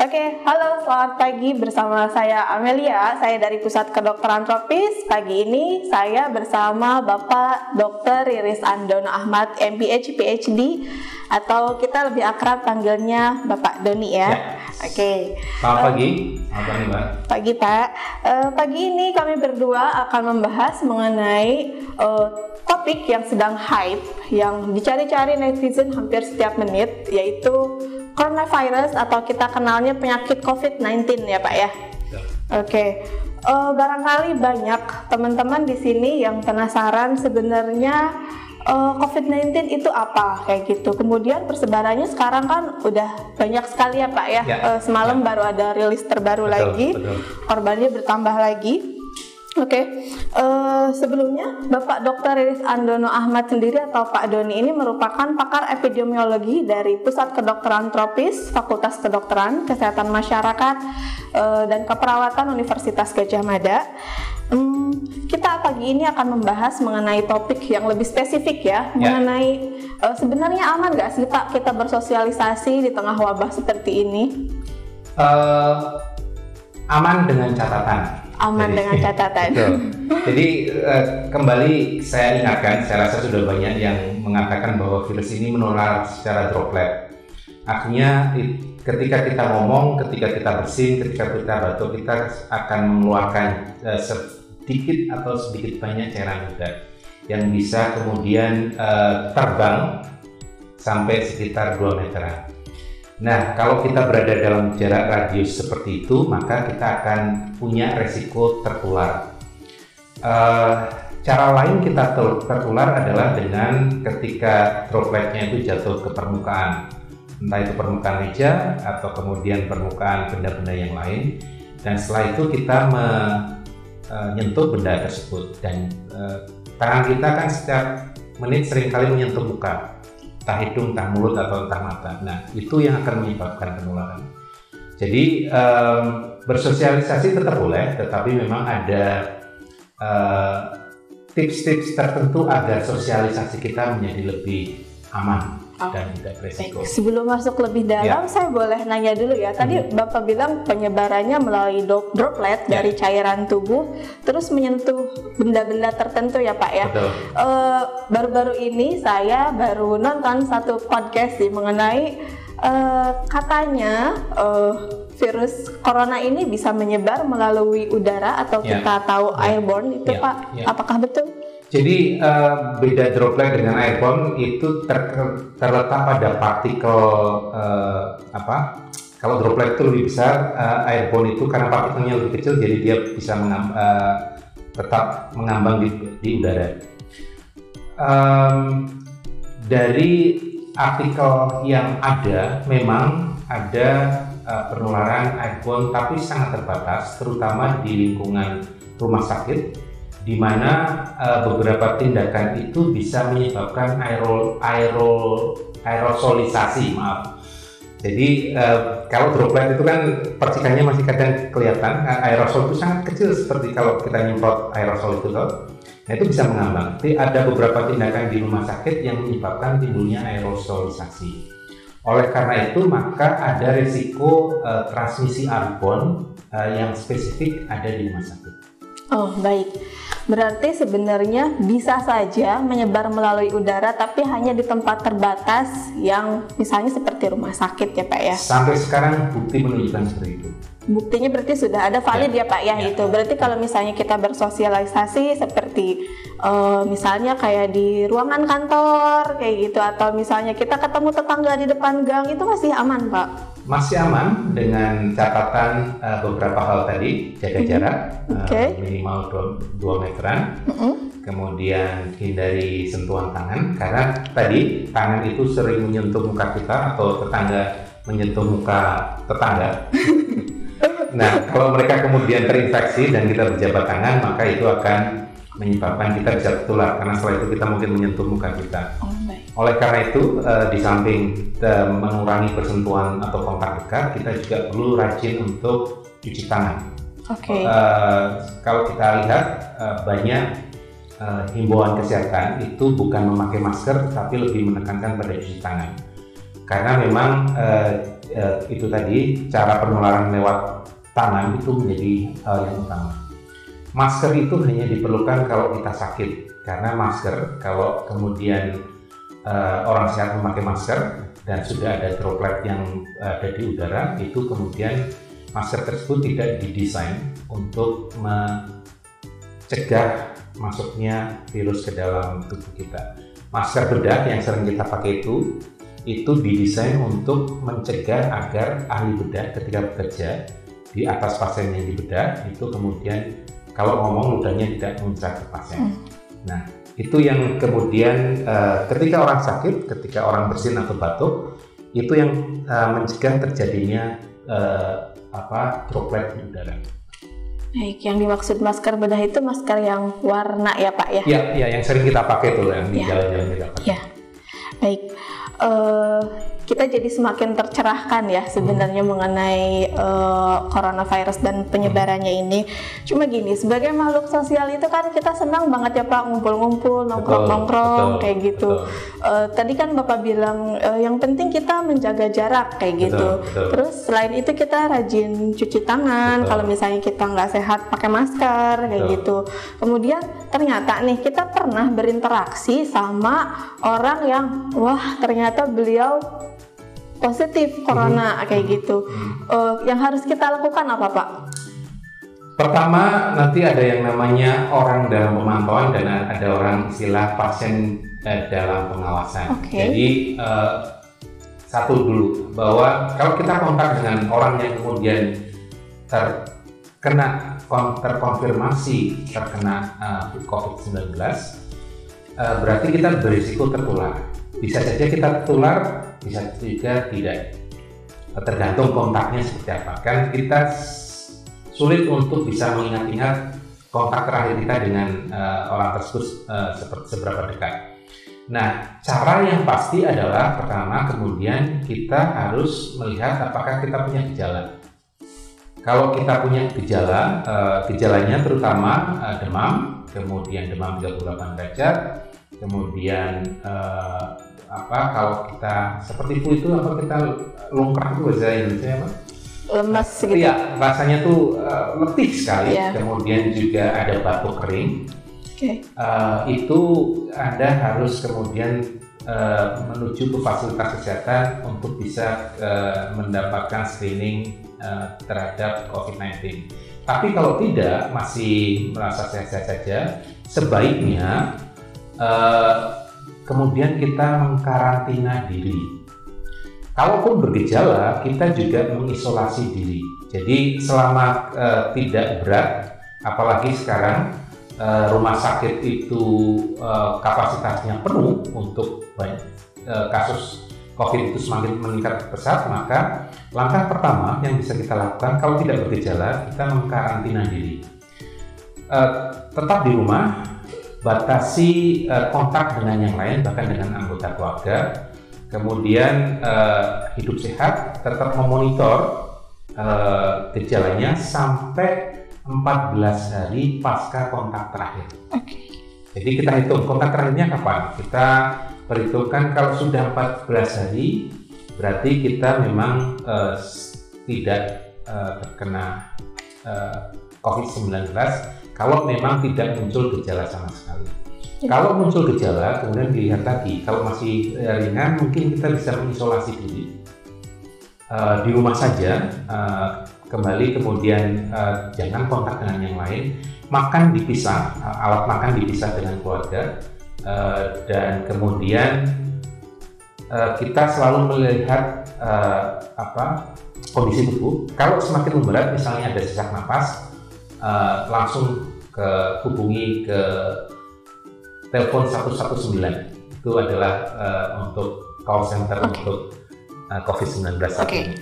Oke, halo, selamat pagi bersama saya Amelia. Saya dari Pusat Kedokteran Tropis. Pagi ini saya bersama Bapak Dr. Riris Andono Ahmad, MPH, PhD, atau kita lebih akrab panggilnya Bapak Doni ya. Oke. Selamat pagi. Selamat pagi, Mbak. Pagi, Pak. Pagi ini kami berdua akan membahas mengenai topik yang sedang hype, yang dicari-cari netizen hampir setiap menit, yaitu coronavirus atau kita kenalnya penyakit COVID-19 ya Pak ya. Oke. Barangkali banyak teman-teman di sini yang penasaran sebenarnya COVID-19 itu apa kayak gitu. Kemudian persebarannya sekarang kan udah banyak sekali ya Pak ya. Semalam baru ada rilis terbaru lagi. Korbannya bertambah lagi. Oke, sebelumnya Bapak Dr. Riris Andono Ahmad sendiri atau Pak Doni ini merupakan pakar epidemiologi dari Pusat Kedokteran Tropis, Fakultas Kedokteran, Kesehatan Masyarakat, dan Keperawatan Universitas Gadjah Mada. Kita pagi ini akan membahas mengenai topik yang lebih spesifik ya, mengenai sebenarnya aman nggak sih Pak kita bersosialisasi di tengah wabah seperti ini? Aman dengan catatan. Dengan catatan. Jadi kembali saya ingatkan, saya rasa sudah banyak yang mengatakan bahwa virus ini menular secara droplet. Artinya ketika kita ngomong, ketika kita bersin, ketika kita batuk, kita akan mengeluarkan sedikit atau sedikit banyak cairan udara yang bisa kemudian terbang sampai sekitar 2 meteran. Nah, kalau kita berada dalam jarak radius seperti itu, maka kita akan punya resiko tertular. Cara lain kita tertular adalah dengan ketika dropletnya itu jatuh ke permukaan, entah itu permukaan meja atau kemudian permukaan benda-benda yang lain. Dan setelah itu kita menyentuh benda tersebut. Dan tangan kita kan setiap menit seringkali menyentuh muka. Entah hidung, entah mulut, atau entah mata. Nah, itu yang akan menyebabkan penularan. Jadi, bersosialisasi tetap boleh, tetapi memang ada tips-tips tertentu agar sosialisasi kita menjadi lebih aman dan tidak beresiko. Sebelum masuk lebih dalam, saya boleh nanya dulu ya. Tadi Bapak bilang penyebarannya melalui droplet dari cairan tubuh, terus menyentuh benda-benda tertentu ya Pak ya. Betul. Baru-baru ini saya baru nonton satu podcast sih mengenai katanya virus corona ini bisa menyebar melalui udara atau kita tahu airborne itu Pak. Apakah betul? Jadi beda droplet dengan airborne itu terletak pada partikel Kalau droplet itu lebih besar, airborne itu karena partikelnya lebih kecil, jadi dia bisa tetap mengambang di udara. Dari artikel yang ada, memang ada penularan airborne, tapi sangat terbatas, terutama di lingkungan rumah sakit, di mana beberapa tindakan itu bisa menyebabkan aerosolisasi, Jadi kalau droplet itu kan percikannya masih kadang kelihatan, aerosol itu sangat kecil seperti kalau kita nyemprot aerosol itu, nah itu bisa mengambang. Tapi ada beberapa tindakan di rumah sakit yang menyebabkan timbulnya aerosolisasi. Oleh karena itu maka ada risiko transmisi airborne yang spesifik ada di rumah sakit. Oh baik, berarti sebenarnya bisa saja menyebar melalui udara tapi hanya di tempat terbatas yang misalnya seperti rumah sakit ya Pak ya? Sampai sekarang bukti menunjukkan seperti itu. Buktinya berarti sudah ada valid ya Pak ya itu. Berarti kalau misalnya kita bersosialisasi seperti misalnya kayak di ruangan kantor kayak gitu, atau misalnya kita ketemu tetangga di depan gang, itu masih aman Pak? Masih aman dengan catatan beberapa hal tadi, jaga jarak minimal 2 meteran, kemudian hindari sentuhan tangan, karena tadi tangan itu sering menyentuh muka kita atau tetangga menyentuh muka tetangga. Nah, kalau mereka kemudian terinfeksi dan kita berjabat tangan, maka itu akan menyebabkan kita bisa tertular, karena setelah itu kita mungkin menyentuh muka kita. Oleh karena itu, di samping mengurangi bersentuhan atau kontak dekat, kita juga perlu rajin untuk cuci tangan. Kalau kita lihat banyak himbauan kesehatan itu bukan memakai masker, tapi lebih menekankan pada cuci tangan. karena memang itu tadi cara penularan lewat tangan itu menjadi hal yang utama. Masker itu hanya diperlukan kalau kita sakit, karena masker kalau kemudian orang sehat memakai masker dan sudah ada droplet yang ada di udara, itu kemudian masker tersebut tidak didesain untuk mencegah masuknya virus ke dalam tubuh kita. Masker bedah yang sering kita pakai itu didesain untuk mencegah agar ahli bedah ketika bekerja di atas pasien yang dibedah itu kemudian kalau ngomong ludahnya tidak muncrat ke pasien. Nah, itu yang kemudian ketika orang sakit, ketika orang bersin atau batuk, itu yang mencegah terjadinya droplet di udara. Baik, yang dimaksud masker bedah itu masker yang warna ya Pak ya? Iya, yang sering kita pakai tuh yang di jalan-jalan kita pakai. Ya, baik. Kita jadi semakin tercerahkan ya sebenarnya mengenai coronavirus dan penyebarannya ini. Cuma gini, sebagai makhluk sosial itu kan kita senang banget ya Pak ngumpul-ngumpul, nongkrong-nongkrong kayak gitu. Tadi kan Bapak bilang yang penting kita menjaga jarak kayak gitu. Terus selain itu kita rajin cuci tangan, kalau misalnya kita nggak sehat pakai masker kayak gitu. Kemudian ternyata nih kita pernah berinteraksi sama orang yang wah ternyata beliau positif corona kayak gitu. Yang harus kita lakukan apa Pak? Pertama, nanti ada yang namanya orang dalam pemantauan dan ada orang istilah pasien dalam pengawasan. Jadi satu dulu bahwa kalau kita kontak dengan orang yang kemudian terkonfirmasi terkena COVID-19, berarti kita berisiko tertular. Bisa saja kita tertular, bisa juga tidak, tergantung kontaknya seperti apa. Kan kita sulit untuk bisa mengingat-ingat kontak terakhir kita dengan orang tersebut seberapa dekat. Nah, cara yang pasti adalah pertama kemudian kita harus melihat apakah kita punya gejala. Kalau kita punya gejala, gejalanya terutama demam, kemudian demam 38 derajat, kemudian kalau kita seperti flu itu kita lungkrah itu bahasa Indonesia apa? Lemas gitu. Iya, rasanya tuh letih sekali. Kemudian juga ada batuk kering. Itu Anda harus kemudian menuju ke fasilitas kesehatan untuk bisa mendapatkan screening terhadap COVID-19. Tapi kalau tidak, masih merasa sehat-sehat saja, sebaiknya kemudian kita mengkarantina diri. Kalaupun bergejala, kita juga mengisolasi diri. Jadi selama tidak berat, apalagi sekarang rumah sakit itu kapasitasnya penuh untuk kasus COVID itu semakin meningkat pesat, maka langkah pertama yang bisa kita lakukan kalau tidak bergejala, kita mengkarantina diri. Tetap di rumah, batasi kontak dengan yang lain, bahkan dengan anggota keluarga. Kemudian hidup sehat, tetap memonitor gejalanya sampai 14 hari pasca kontak terakhir. Jadi kita hitung kontak terakhirnya kapan? Kita perhitungkan kalau sudah 14 hari, berarti kita memang tidak terkena COVID-19 kalau memang tidak muncul gejala sama sekali. Kalau muncul gejala, kemudian dilihat lagi. Kalau masih ringan, mungkin kita bisa mengisolasi diri di rumah saja. Kembali kemudian jangan kontak dengan yang lain. Makan dipisah, alat makan dipisah dengan keluarga, dan kemudian kita selalu melihat kondisi tubuh. Kalau semakin memberat, misalnya ada sesak napas, langsung hubungi ke telepon 119. Itu adalah untuk call center untuk COVID-19 saat ini.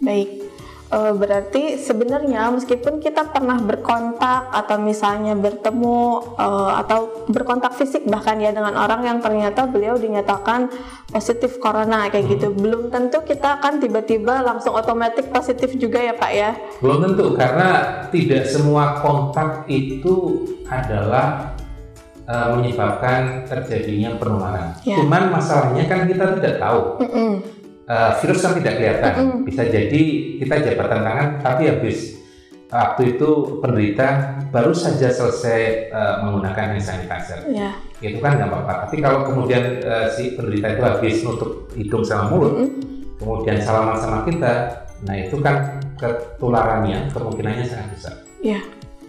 Baik, berarti sebenarnya meskipun kita pernah berkontak atau misalnya bertemu atau berkontak fisik bahkan ya dengan orang yang ternyata beliau dinyatakan positif corona kayak gitu, belum tentu kita akan tiba-tiba langsung otomatis positif juga ya Pak ya? Belum tentu, karena tidak semua kontak itu adalah menyebabkan terjadinya penularan. Cuman masalahnya kan kita tidak tahu virus kan tidak kelihatan. Bisa jadi kita jabatan tangan, tapi habis waktu itu penderita baru saja selesai menggunakan hand sanitizer. Itu kan nggak apa-apa. Tapi kalau kemudian si penderita itu habis nutup hidung sama mulut, kemudian salaman sama kita, nah itu kan ketularannya kemungkinannya sangat besar.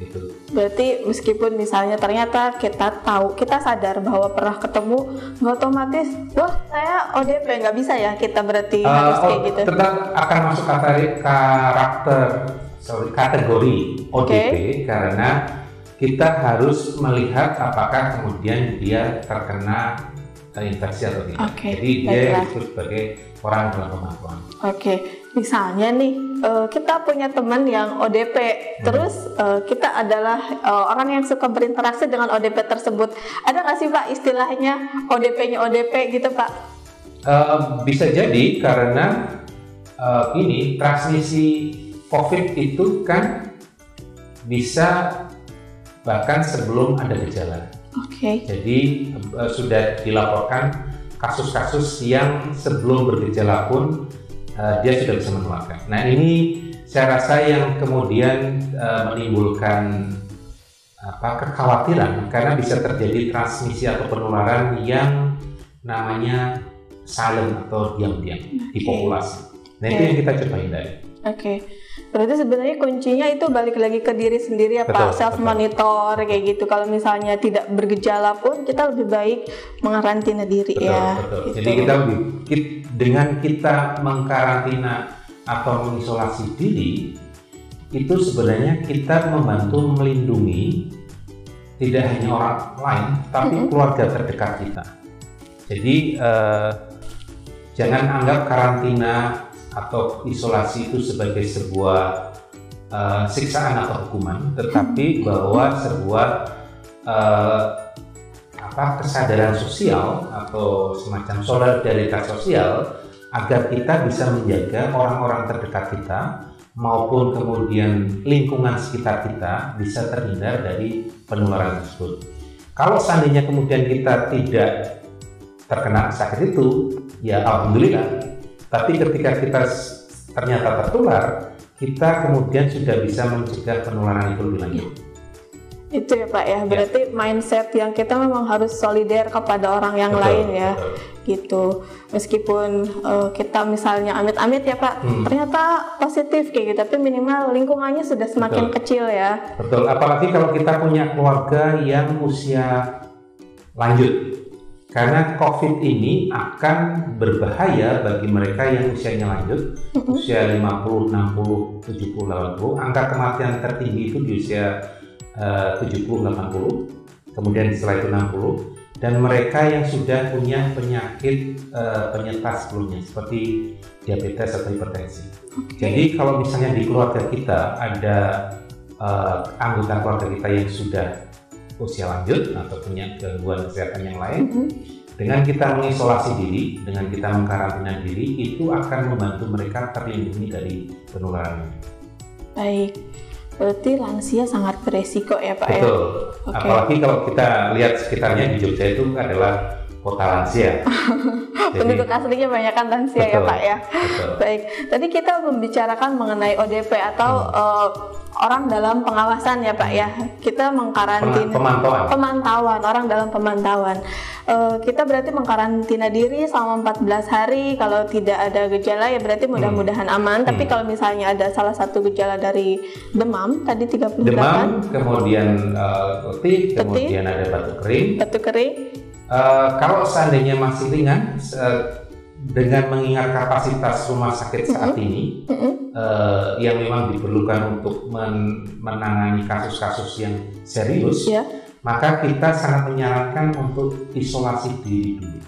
Gitu. Berarti meskipun misalnya ternyata kita tahu, kita sadar bahwa pernah ketemu, nggak otomatis, wah saya ODP, nggak bisa ya kita berarti harus kayak gitu. Tetap akan masuk kategori ODP karena kita harus melihat apakah kemudian dia terkena infeksi atau tidak. Jadi dia disebut sebagai orang dalam pemantauan. Misalnya nih kita punya teman yang ODP, terus kita adalah orang yang suka berinteraksi dengan ODP tersebut. Ada nggak sih Pak istilahnya ODP-nya ODP gitu Pak? Bisa jadi karena ini transmisi COVID itu kan bisa bahkan sebelum ada gejala. Jadi sudah dilaporkan kasus-kasus yang sebelum bergejala pun dia sudah bisa menularkan. Nah ini saya rasa yang kemudian menimbulkan kekhawatiran karena bisa terjadi transmisi atau penularan yang namanya silent atau diam-diam di populasi. Nah itu yang kita coba hindari. Berarti sebenarnya kuncinya itu balik lagi ke diri sendiri ya Pak, self monitor kayak gitu. Kalau misalnya tidak bergejala pun kita lebih baik mengarantina diri. Betul. Gitu. Jadi dengan kita mengkarantina atau mengisolasi diri itu sebenarnya kita membantu melindungi tidak hanya orang lain tapi keluarga terdekat kita. Jadi jangan anggap karantina atau isolasi itu sebagai sebuah siksaan atau hukuman, tetapi bahwa sebuah kesadaran sosial atau semacam solidaritas sosial agar kita bisa menjaga orang-orang terdekat kita maupun kemudian lingkungan sekitar kita bisa terhindar dari penularan tersebut. Kalau seandainya kemudian kita tidak terkena sakit itu, ya alhamdulillah. Tapi ketika kita ternyata tertular, kita kemudian sudah bisa mencegah penularan itu lebih lanjut. Itu ya Pak ya, berarti mindset yang kita memang harus solider kepada orang yang lain ya. Gitu. Meskipun kita misalnya amit-amit ya Pak, ternyata positif kayak gitu, tapi minimal lingkungannya sudah semakin kecil ya. Betul, apalagi kalau kita punya keluarga yang usia lanjut. Karena COVID ini akan berbahaya bagi mereka yang usianya lanjut, usia 50, 60, 70, 80. Angka kematian tertinggi itu di usia 70, 80, kemudian setelah itu 60. Dan mereka yang sudah punya penyakit penyerta sebelumnya, seperti diabetes atau hipertensi. Jadi kalau misalnya di keluarga kita ada anggota keluarga kita yang sudah usia lanjut atau punya gangguan kesehatan yang lain, dengan kita mengisolasi diri, dengan kita mengkarantina diri, itu akan membantu mereka terlindungi dari penularan. Baik, berarti lansia sangat beresiko ya Pak ya? Betul, apalagi kalau kita lihat sekitarnya di Jogja itu adalah kota lansia. Penduduk aslinya banyak kan lansia ya Pak ya? Baik, tadi kita membicarakan mengenai ODP atau orang dalam pengawasan ya Pak ya. Kita mengkarantina pemantauan, orang dalam pemantauan. Kita berarti mengkarantina diri selama 14 hari. Kalau tidak ada gejala ya berarti mudah-mudahan aman. Tapi kalau misalnya ada salah satu gejala dari demam tadi 38, demam, kemudian letih, kemudian ada batuk kering. Kalau seandainya masih ringan, dengan mengingat kapasitas rumah sakit saat ini yang memang diperlukan untuk menangani kasus-kasus yang serius, maka kita sangat menyarankan untuk isolasi diri dulu.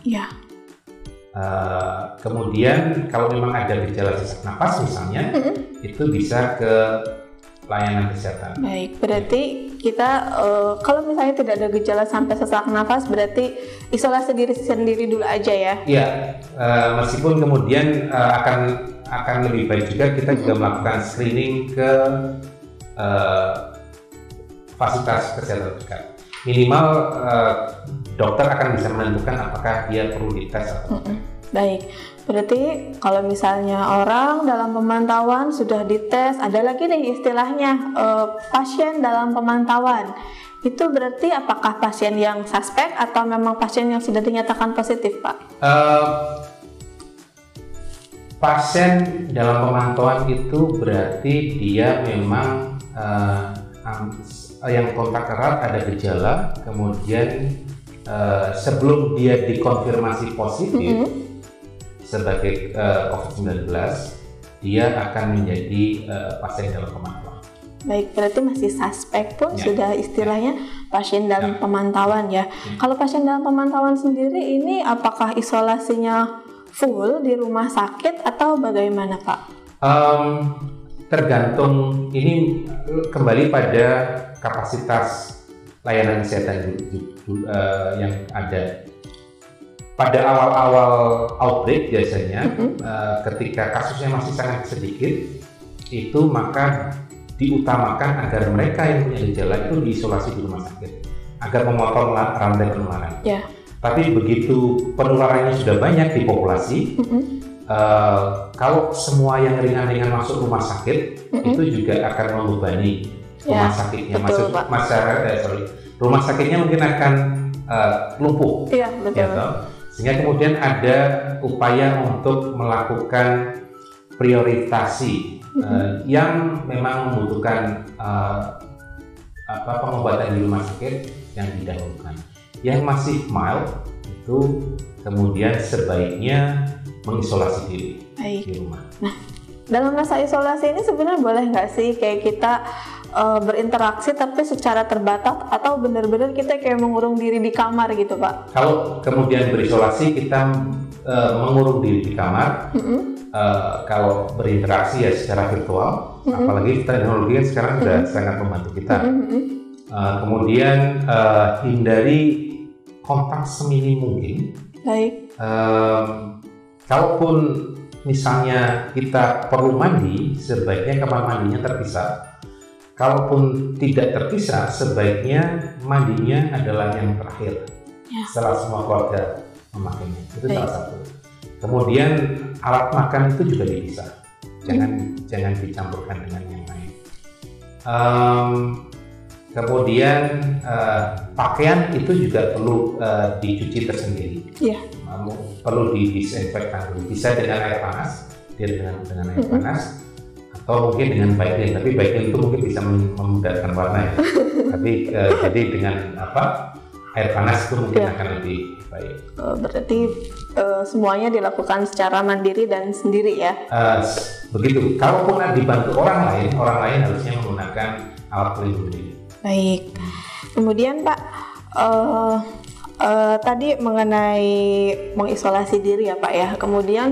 Kemudian kalau memang ada gejala sesak napas misalnya, itu bisa ke layanan kesehatan. Baik, berarti kita kalau misalnya tidak ada gejala sampai sesak nafas, berarti isolasi diri sendiri dulu aja ya? Iya, meskipun kemudian akan lebih baik juga kita juga melakukan screening ke fasilitas kesehatan terdekat. Minimal dokter akan bisa menentukan apakah dia perlu dites atau tidak. Baik, Berarti kalau misalnya orang dalam pemantauan sudah dites, ada lagi nih istilahnya pasien dalam pemantauan. Itu berarti apakah pasien yang suspek atau memang pasien yang sudah dinyatakan positif, Pak? Pasien dalam pemantauan itu berarti dia memang yang kontak erat, ada gejala, kemudian sebelum dia dikonfirmasi positif sebagai COVID-19, dia akan menjadi pasien dalam pemantauan. Baik, berarti masih suspek pun sudah istilahnya pasien dalam pemantauan ya. Kalau pasien dalam pemantauan sendiri ini apakah isolasinya full di rumah sakit atau bagaimana, Pak? Tergantung, ini kembali pada kapasitas layanan kesehatan yang ada. Pada awal-awal outbreak biasanya, ketika kasusnya masih sangat sedikit, itu maka diutamakan agar mereka yang punya gejala itu diisolasi di rumah sakit, agar memotong rantai penularan. Yeah. Tapi begitu penularannya sudah banyak di populasi, kalau semua yang ringan-ringan masuk rumah sakit, itu juga akan membebani rumah sakitnya. Rumah sakitnya mungkin akan lumpuh. Iya, betul. Ya, sehingga kemudian ada upaya untuk melakukan prioritasi yang memang membutuhkan pengobatan di rumah sakit yang didahulukan. Yang masih mild itu kemudian sebaiknya mengisolasi diri di rumah. Nah, dalam masa isolasi ini sebenarnya boleh nggak sih kayak kita berinteraksi tapi secara terbatas, atau benar-benar kita kayak mengurung diri di kamar gitu, Pak? Kalau kemudian berisolasi kita mengurung diri di kamar, kalau berinteraksi ya secara virtual, apalagi teknologi sekarang sudah sangat membantu kita. Kemudian hindari kontak seminim mungkin. Baik. Kalaupun misalnya kita perlu mandi, sebaiknya kamar mandinya terpisah. Kalaupun tidak terpisah, sebaiknya mandinya adalah yang terakhir setelah semua keluarga memakainya. Itu salah satu. Kemudian alat makan itu juga dipisah. Jangan dicampurkan dengan yang lain. Kemudian pakaian itu juga perlu dicuci tersendiri. Perlu didisinfektan dulu. Bisa dengan air panas, dengan air panas, atau mungkin dengan Baiklin. Tapi Baiklin itu mungkin bisa memudarkan warna ya. Tapi jadi dengan air panas itu mungkin akan lebih baik. Berarti semuanya dilakukan secara mandiri dan sendiri ya? Begitu. Kalaupun dibantu orang lain harusnya menggunakan alat pelindung diri. Baik. Kemudian Pak, tadi mengenai mengisolasi diri ya Pak ya. Kemudian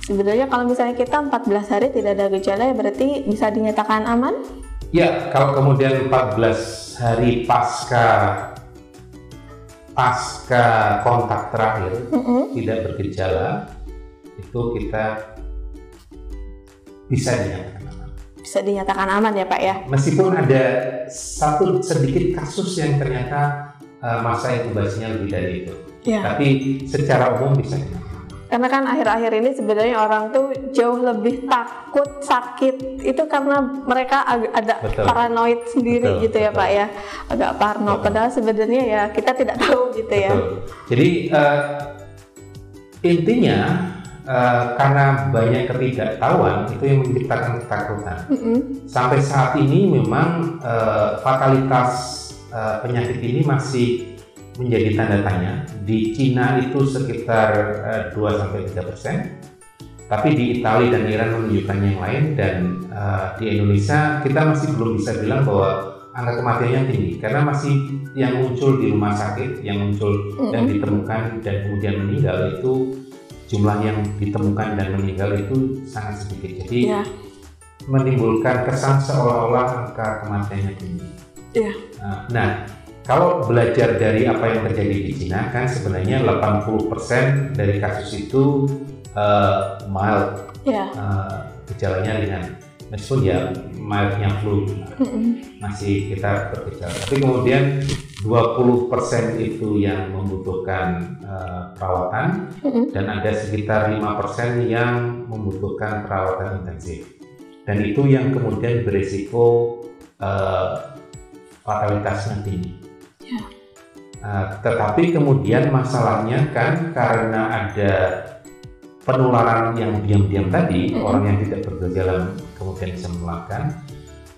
sebenarnya kalau misalnya kita 14 hari tidak ada gejala, ya berarti bisa dinyatakan aman? Ya, kalau kemudian 14 hari pasca kontak terakhir tidak bergejala, itu kita bisa dinyatakan aman. Bisa dinyatakan aman ya Pak ya? Meskipun ada satu sedikit kasus yang ternyata masa inkubasinya lebih dari itu, tapi secara umum bisa dinyatakan. Karena kan akhir-akhir ini sebenarnya orang tuh jauh lebih takut sakit itu karena mereka ada paranoid sendiri gitu ya Pak ya, agak parno. Padahal sebenarnya ya kita tidak tahu gitu ya. Jadi intinya karena banyak ketidaktahuan itu yang menciptakan ketakutan. Sampai saat ini memang fatalitas penyakit ini masih menjadi tanda tanya. Di Cina itu sekitar 2-3%, tapi di Italia dan Iran menunjukkan yang lain, dan di Indonesia kita masih belum bisa bilang bahwa angka kematiannya tinggi, karena masih yang muncul di rumah sakit, yang muncul dan ditemukan dan kemudian meninggal itu jumlah yang ditemukan dan meninggal itu sangat sedikit. Jadi menimbulkan kesan seolah-olah angka kematiannya tinggi. Nah, kalau belajar dari apa yang terjadi di Cina, kan sebenarnya 80% dari kasus itu mild, gejalanya ringan. Meskipun ya mildnya flu, masih kita bergejala. Tapi kemudian 20% itu yang membutuhkan perawatan, dan ada sekitar 5% yang membutuhkan perawatan intensif. Dan itu yang kemudian berisiko fatalitasnya tinggi. Tetapi kemudian masalahnya kan karena ada penularan yang diam-diam tadi, orang yang tidak bergejala kemudian bisa menularkan.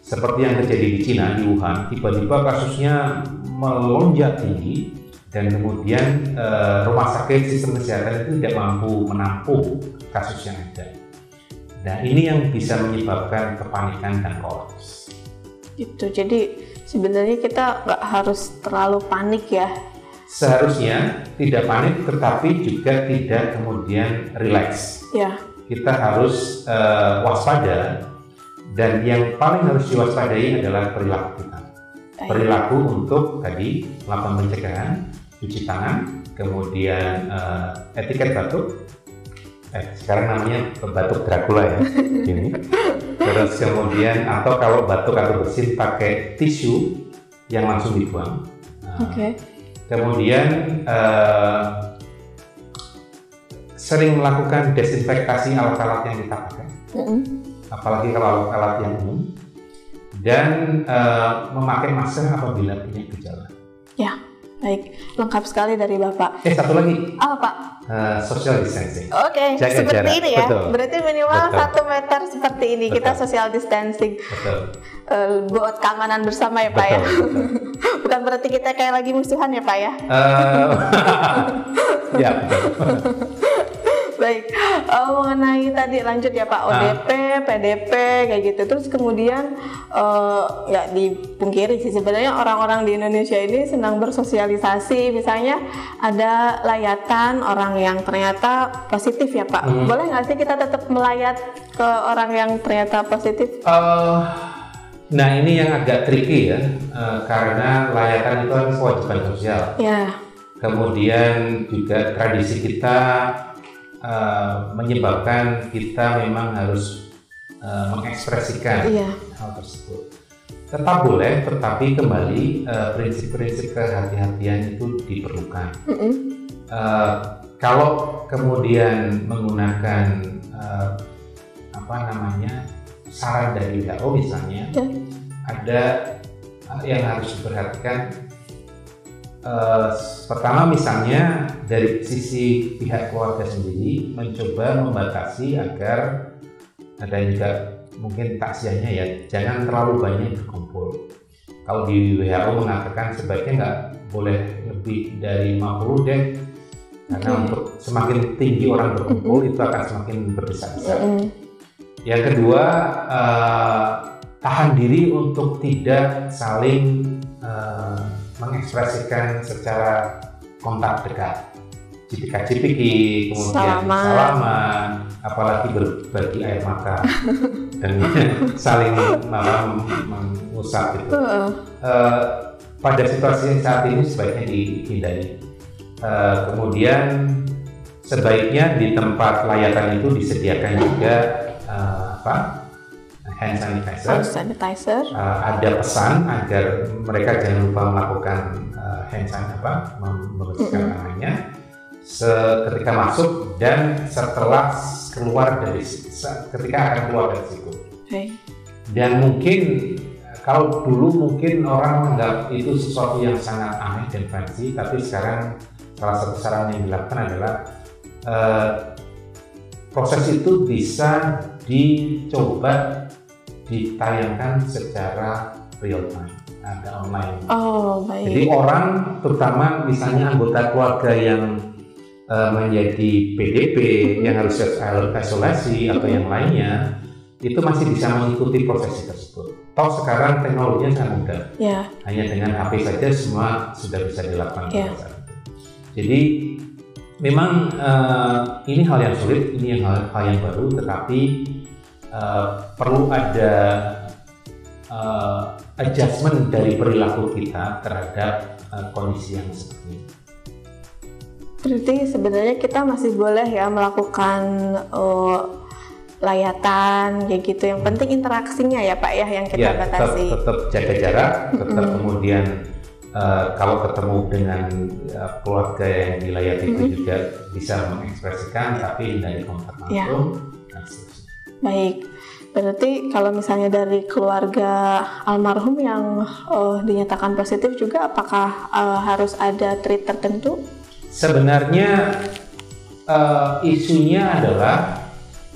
Seperti yang terjadi di Cina, di Wuhan, tiba-tiba kasusnya melonjak tinggi dan kemudian rumah sakit sistem kesehatan itu tidak mampu menampung kasus yang ada. Nah, ini yang bisa menyebabkan kepanikan dan kolaps. Gitu. Jadi sebenarnya kita nggak harus terlalu panik ya. Seharusnya tidak panik, tetapi juga tidak kemudian rileks. Ya. Kita harus waspada. Dan yang paling harus diwaspadai adalah perilaku kita. Perilaku untuk tadi melakukan pencegahan, cuci tangan, kemudian etiket batuk. Sekarang namanya batuk Dracula ya, ini. Terus kemudian atau kalau batuk atau bersin pakai tisu yang langsung dibuang. Kemudian sering melakukan desinfektasi alat-alat yang kita pakai. Apalagi kalau alat yang umum, dan memakai masker apabila punya gejala. Ya, baik, lengkap sekali dari Bapak. Satu lagi. Apa, Pak? Social distancing. Oke, seperti jarak. ini ya. Betul. Berarti minimal Betul. 1 meter seperti ini. Betul. Kita social distancing. Betul. Buat keamanan bersama ya, Pak. Betul, ya. Betul. Bukan berarti kita kayak lagi musuhan ya, Pak ya. Ya, betul. Baik, mengenai tadi lanjut ya Pak, ODP, PDP kayak gitu. Terus kemudian nggak dipungkiri sih sebenarnya orang-orang di Indonesia ini senang bersosialisasi. Misalnya ada layatan orang yang ternyata positif ya Pak. Boleh nggak sih kita tetap melayat ke orang yang ternyata positif? Nah ini yang agak tricky ya, karena layatan itu kan kewajiban sosial. Ya. Kemudian juga tradisi kita menyebabkan kita memang harus mengekspresikan hal tersebut. Tetap boleh, tetapi kembali prinsip-prinsip kehati-hatian itu diperlukan. Kalau kemudian menggunakan saran dari WHO misalnya, ada yang harus diperhatikan. Pertama misalnya dari sisi pihak keluarga sendiri mencoba membatasi agar ada juga mungkin taksiahnya ya, jangan terlalu banyak berkumpul. Kalau di WHO mengatakan sebaiknya nggak boleh lebih dari 50 deh, karena untuk semakin tinggi orang berkumpul itu akan semakin berdesak-desak. Yang kedua, tahan diri untuk tidak saling mengekspresikan secara kontak dekat, cipika-cipiki, kemudian salaman, apalagi berbagi air mata dan saling mengusap gitu. Pada situasi saat ini sebaiknya dihindari. Kemudian sebaiknya di tempat layatan itu disediakan juga hand sanitizer. Ada pesan agar mereka jangan lupa melakukan hand sanitizer, membersihkan tangannya ketika masuk dan setelah ketika akan keluar dari situ. Dan mungkin kalau dulu mungkin orang menganggap itu sesuatu yang sangat aneh dan fancy, tapi sekarang salah satu saran yang dilakukan adalah proses itu bisa dicoba ditayangkan secara real time, ada online. Baik. Jadi orang, terutama misalnya anggota keluarga yang menjadi PDP, yang harus isolasi atau yang lainnya, itu masih bisa mengikuti proses tersebut. Toh sekarang teknologinya sangat mudah. Hanya dengan HP saja semua sudah bisa dilakukan. Jadi memang ini hal yang sulit, ini hal yang baru, tetapi perlu ada adjustment dari perilaku kita terhadap kondisi yang seperti ini. Berarti sebenarnya kita masih boleh ya melakukan layatan kayak gitu. Yang penting interaksinya ya Pak ya yang kita batasi. Tetap jaga jarak, tetap kemudian kalau ketemu dengan keluarga yang di layar itu juga bisa mengekspresikan, tapi hindari kontak langsung. Dan seterusnya. Baik, berarti kalau misalnya dari keluarga almarhum yang dinyatakan positif juga, apakah harus ada treat tertentu? Sebenarnya isunya adalah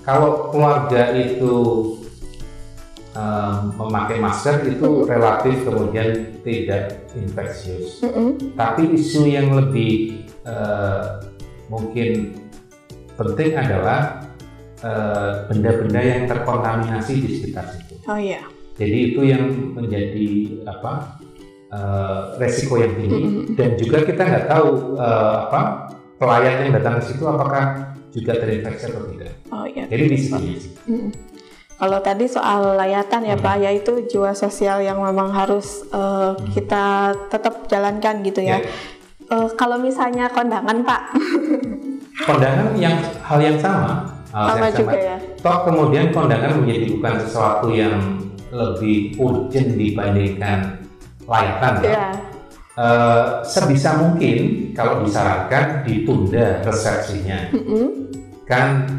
kalau keluarga itu memakai masker itu relatif kemudian tidak infeksius. Tapi isu yang lebih mungkin penting adalah benda-benda yang terkontaminasi di sekitar situ. Oh iya. Jadi itu yang menjadi resiko yang tinggi, dan juga kita nggak tahu pelayan yang datang ke situ apakah juga terinfeksi atau tidak. Oh iya. Jadi di sini. Kalau tadi soal layatan ya Pak, yaitu jiwa sosial yang memang harus kita tetap jalankan gitu ya. Kalau misalnya kondangan Pak? Kondangan hal yang sama. Sama juga ya. Toh kemudian kondangan menjadi bukan sesuatu yang lebih urgent dibandingkan layatan. Sebisa mungkin kalau disarankan ditunda resepsinya. Kan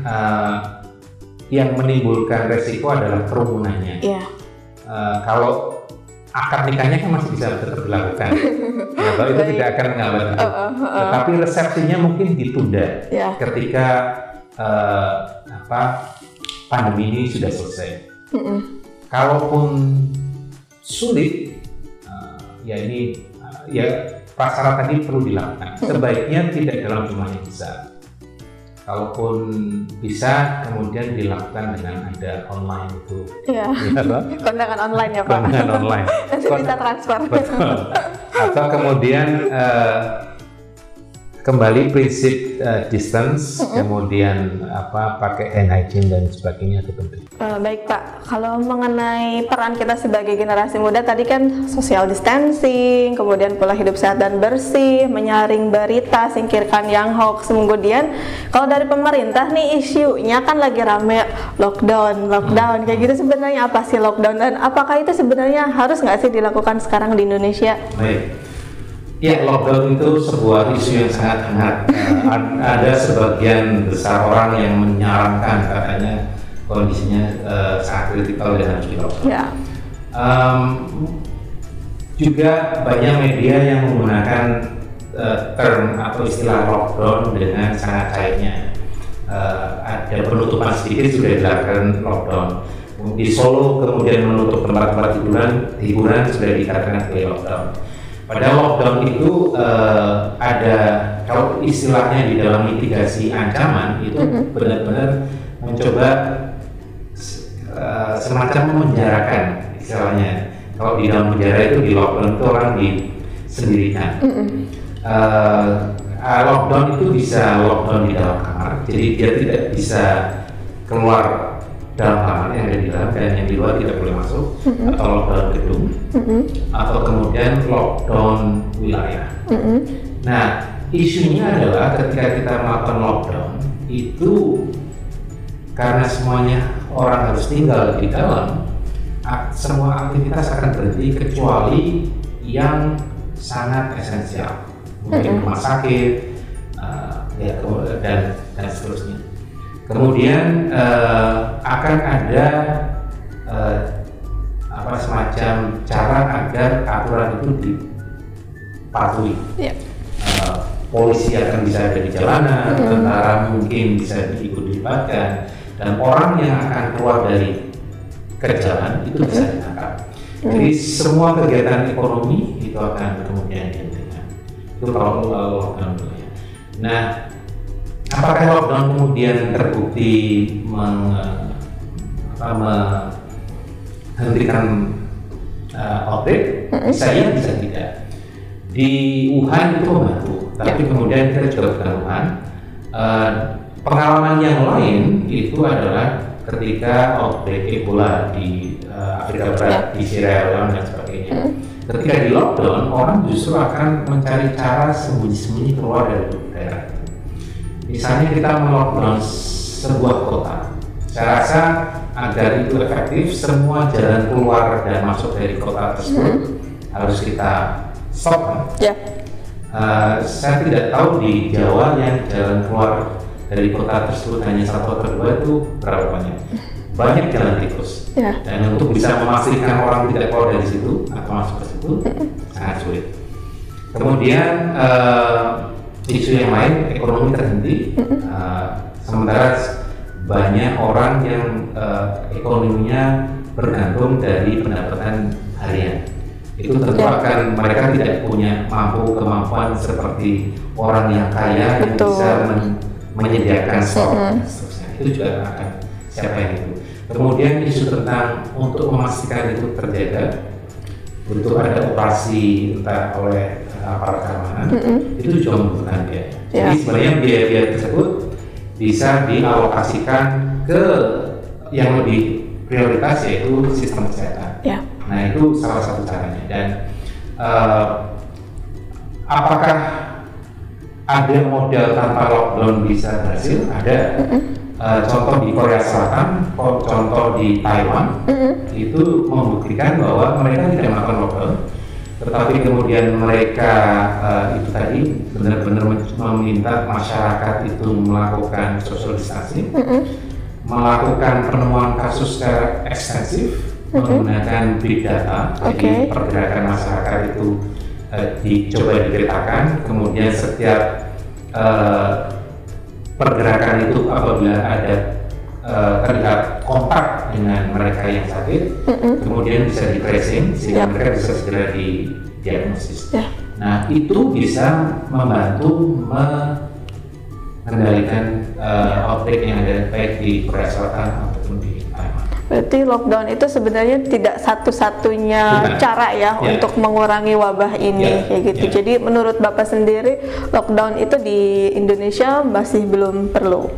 yang menimbulkan resiko adalah kerumunannya. Kalau akad nikahnya kan masih bisa tetap dilakukan, kalau itu tidak akan menghambat itu. Tetapi resepsinya mungkin ditunda ketika pandemi ini sudah selesai. Kalaupun sulit, prasyarat tadi perlu dilakukan. Sebaiknya tidak dalam jumlah yang besar. Kalaupun bisa, kemudian dilakukan dengan ada online itu. Kondangan online ya Pak. Kondangan online. Nanti bisa transfer. Betul. Atau kemudian kembali prinsip distance, kemudian pakai hand hygiene dan sebagainya itu penting. Baik Pak, kalau mengenai peran kita sebagai generasi muda tadi kan social distancing, kemudian pola hidup sehat dan bersih, menyaring berita, singkirkan yang hoax. Kemudian kalau dari pemerintah nih isunya kan lagi rame lockdown kayak gitu, sebenarnya apa sih lockdown dan apakah itu sebenarnya harus nggak sih dilakukan sekarang di Indonesia? Baik. Ya, lockdown itu sebuah isu yang sangat hangat. Ada sebagian besar orang yang menyarankan katanya kondisinya sangat kritikal dan harus di-lockdown. Juga banyak media yang menggunakan term atau istilah lockdown dengan sangat cairnya. Ada penutupan sedikit sudah dilakukan lockdown. Di Solo kemudian menutup tempat-tempat hiburan sudah dikatakan sebagai lockdown. Padahal lockdown itu ada, kalau istilahnya di dalam mitigasi ancaman itu benar-benar mencoba semacam memenjarakan istilahnya. Kalau di dalam penjara itu di lockdown itu orang disendirikan. Lockdown itu bisa lockdown di dalam kamar, jadi dia tidak bisa keluar dalam kamar yang ada di dalam, dan yang di luar tidak boleh masuk, atau lockdown gedung, atau kemudian lockdown wilayah. Nah, isunya adalah ketika kita melakukan lockdown itu karena semuanya orang harus tinggal di dalam, semua aktivitas akan berhenti kecuali yang sangat esensial, mungkin rumah sakit, dan seterusnya. Kemudian akan ada semacam cara agar aturan itu dipatuhi. Polisi akan bisa ada di jalanan, tentara mungkin bisa dilibatkan, dan orang yang akan keluar dari jalan itu bisa ditangkap. Jadi semua kegiatan ekonomi itu akan kemudian dihentikan. Itu kalau lockdown. Nah, apakah lockdown kemudian terbukti menghentikan outbreak? Saya bisa tidak. Di Wuhan itu membantu, tapi kemudian kita juga bukan Wuhan. Pengalaman yang lain itu adalah ketika outbreak Ebola di Afrika Barat, di Sierra Leone dan sebagainya. Ketika di lockdown, orang justru akan mencari cara sembunyi-sembunyi keluar dari daerah. Misalnya kita melockdown sebuah kota, saya rasa agar itu efektif, semua jalan keluar dan masuk dari kota tersebut harus kita stop kan? Ya. Saya tidak tahu di Jawa yang jalan keluar dari kota tersebut hanya satu atau dua itu berapa banyak. Banyak jalan tikus. Ya. Dan untuk bisa memastikan orang tidak keluar dari situ atau masuk ke situ sangat sulit. Kemudian isu yang lain, ekonomi terhenti. Sementara banyak orang yang ekonominya bergantung dari pendapatan harian. Itu tentu akan mereka tidak punya kemampuan seperti orang yang kaya yang bisa menyediakan stok dan seterusnya. Itu juga akan siapa yang itu. Kemudian isu tentang untuk memastikan itu terjaga, untuk ada operasi entah oleh aparat keamanan, itu juga membutuhkan biaya. Jadi sebenarnya biaya-biaya tersebut bisa dialokasikan ke yang lebih prioritas, yaitu sistem kesehatan. Nah, itu salah satu caranya. Dan apakah ada model tanpa lockdown bisa berhasil? Ada. Contoh di Korea Selatan, contoh di Taiwan, itu membuktikan bahwa mereka tidak melakukan lockdown, tetapi kemudian mereka itu tadi benar-benar meminta masyarakat itu melakukan social distancing, melakukan penemuan kasus secara ekstensif menggunakan big data. Jadi pergerakan masyarakat itu dicoba dipetakan, kemudian setiap pergerakan itu apabila ada terlihat kontak dengan mereka yang sakit, kemudian bisa di tracing sehingga mereka bisa segera didiagnosis. Nah, itu bisa membantu mengendalikan outbreak yang ada baik di Korea Selatan ataupun di Taiwan. Berarti lockdown itu sebenarnya tidak satu-satunya cara ya untuk mengurangi wabah ini, kayak gitu. Jadi menurut Bapak sendiri, lockdown itu di Indonesia masih belum perlu?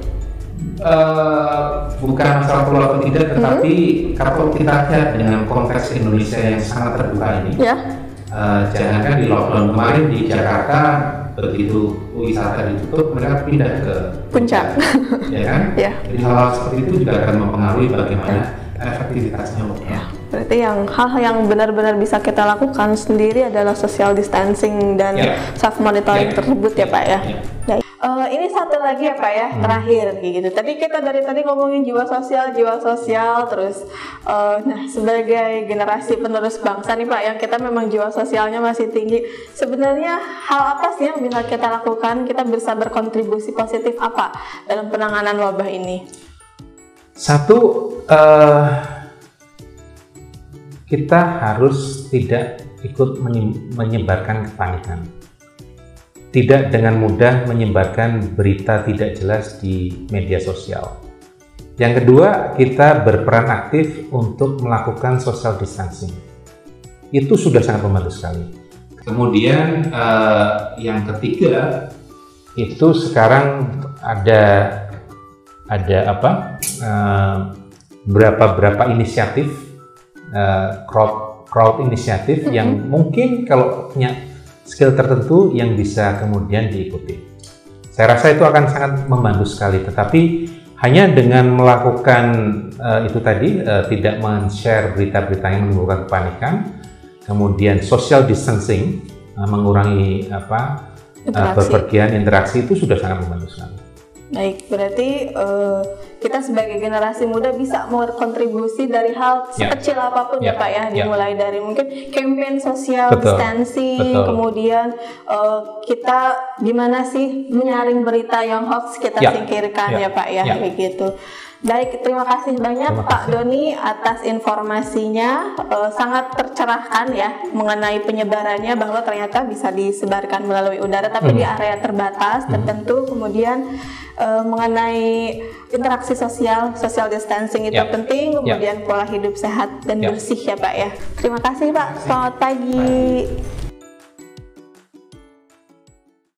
Bukan masalah perlu atau tidak, tetapi kalau kita lihat dengan konteks Indonesia yang sangat terbuka ini, jangankan di lockdown kemarin di Jakarta, begitu wisata ditutup, mereka pindah ke puncak, ya kan? Jadi hal-hal seperti itu juga akan mempengaruhi bagaimana efektivitasnya lockdown. Berarti hal yang benar-benar bisa kita lakukan sendiri adalah social distancing dan self monitoring tersebut ya Pak ya. Ini satu lagi ya Pak ya, terakhir gitu. Tadi kita dari tadi ngomongin jiwa sosial, terus nah sebagai generasi penerus bangsa nih Pak, yang kita memang jiwa sosialnya masih tinggi. Sebenarnya hal apa sih yang bisa kita lakukan? Kita bisa berkontribusi positif apa dalam penanganan wabah ini? Satu, kita harus tidak ikut menyebarkan kepanikan. Tidak dengan mudah menyebarkan berita tidak jelas di media sosial. Yang kedua, kita berperan aktif untuk melakukan social distancing. Itu sudah sangat membantu sekali. Kemudian yang ketiga, itu sekarang ada beberapa inisiatif crowd inisiatif yang mungkin kalau punya skill tertentu yang bisa kemudian diikuti. Saya rasa itu akan sangat membantu sekali, tetapi hanya dengan melakukan itu tadi, tidak men-share berita-berita yang menimbulkan kepanikan, kemudian social distancing, mengurangi bepergian, interaksi, itu sudah sangat membantu sekali. Baik, berarti kita sebagai generasi muda bisa berkontribusi dari hal sekecil apapun ya Pak ya, dimulai dari mungkin campaign social distancing, kemudian kita gimana sih menyaring berita yang hoax, kita singkirkan ya Pak ya, kayak gitu. Baik, terima kasih banyak Pak Doni atas informasinya, sangat tercerahkan ya mengenai penyebarannya, bahwa ternyata bisa disebarkan melalui udara tapi di area terbatas tertentu, kemudian mengenai interaksi social distancing itu penting, kemudian pola hidup sehat dan bersih ya Pak ya. Terima kasih Pak, selamat pagi.